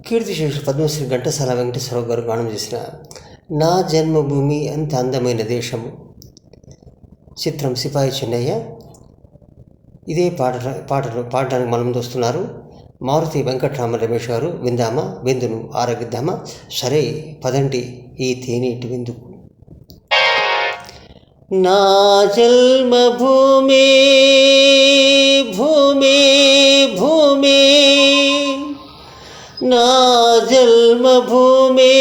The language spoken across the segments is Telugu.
కీర్తిశేషులు పద్మశ్రీ ఘంటసాల వెంకటేశ్వరరావు గారు గానం చేసిన నా జన్మభూమి అంత అందమైన దేశము చిత్రం సిపాయి చిన్నయ్య. ఇదే పాడడానికి మనం వస్తున్నారు మారుతి వెంకట్రామ రమేష్ గారు. విందామా, విందును ఆరగిద్దామా? సరే పదండి ఈ తేనీటి విందుకు. నా జన్మభూమి భూమి భూమి, నా జన్మభూమి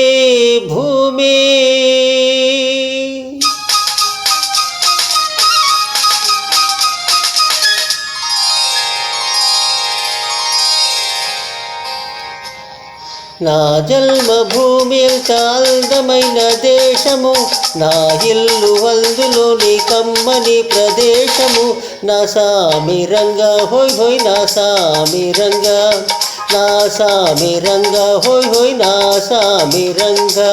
భూమి, నా జన్మభూమి ఎంత అందమైన దేశము, నా ఇల్లు అందులోని కమ్మని ప్రదేశము. నా సామిరంగా హోయ్ హోయ్, నా సామిరంగా, నా సామిరంగా హోయ్ హోయ్, నా సామిరంగా.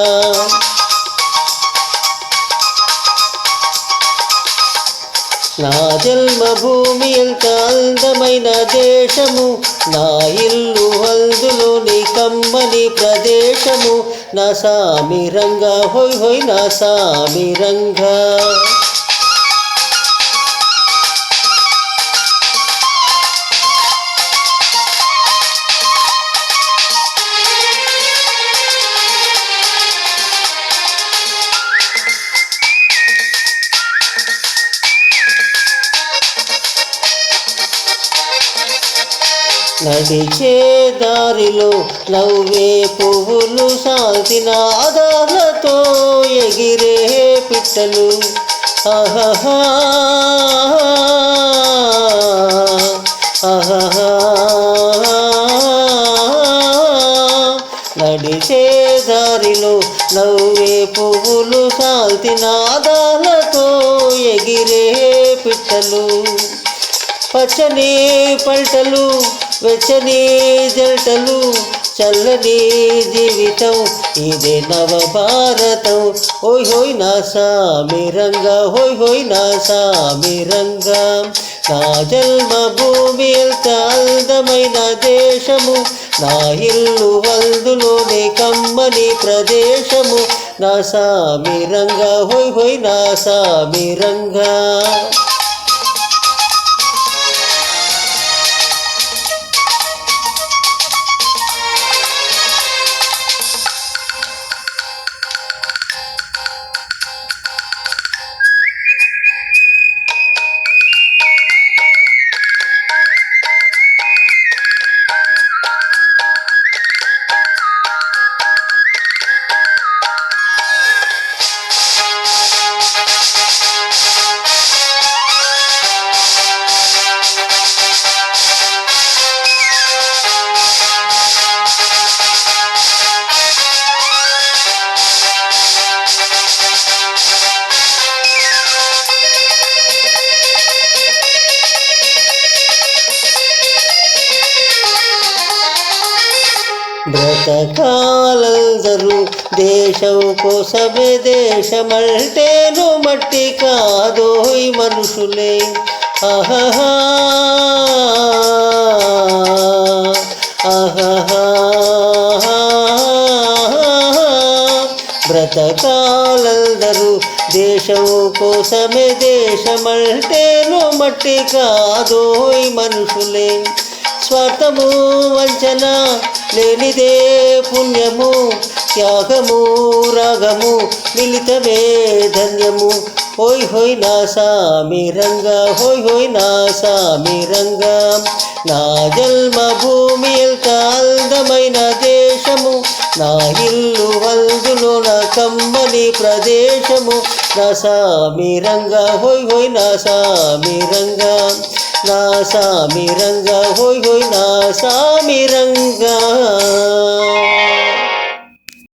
నా జన్మభూమి ఎంత అందమైన దేశము, నా ఇల్లు అందులోని కమ్మని ప్రదేశము. నా సామిరంగా హోయ్ హోయ్, నా సామిరంగా. నడిచే దారిలో నవ్వే పువ్వులు, సాల్చిన ఆదాలతో ఎగిరే పిట్టలు. ఆహా ఆహా, నడిచే దారిలో నవ్వే పువ్వులు, సాల్చిన ఆదాలతో ఎగిరే పిట్టలు. పచ్చని పంటలు, వెచ్చని జంటలు, చల్లని జీవితం, ఇదే నవభారతం. హోయ్ హోయ్, నా సామిరంగా హోయ్ హోయ్, నా సామిరంగా. నా జన్మభూమి ఎంత అందమైన దేశము, నా ఇల్లు అందులోని కమ్మని ప్రదేశము. నా సామిరంగా హోయ్ హోయ్, నా సామిరంగా. బ్రతకాలందరూ దేశం కోసమే, దేశమంటేను మట్టి కాదోయ్ మనుషులే. ఆహా ఆహా, బ్రతకాలందరూ దేశం కోసమే, దేశమంటేను మట్టి కాదోయ్ మనుషులే. స్వార్థము వంచన లేనిదే పుణ్యము, త్యాగము రాగము మిలితమే ధన్యము. హోయ్ హోయ్, నా సామిరంగా హోయ్ హోయ్, నా సామిరంగా. నా జన్మభూమి ఎంత అందమైన దేశము, నా ఇల్లు అందులో నా కమ్మని ప్రదేశము. నా సామిరంగా హోయ్ హోయ్, నా సామిరంగా, నా సామిరంగా హోయ్ హోయ్, నా సామిరంగా.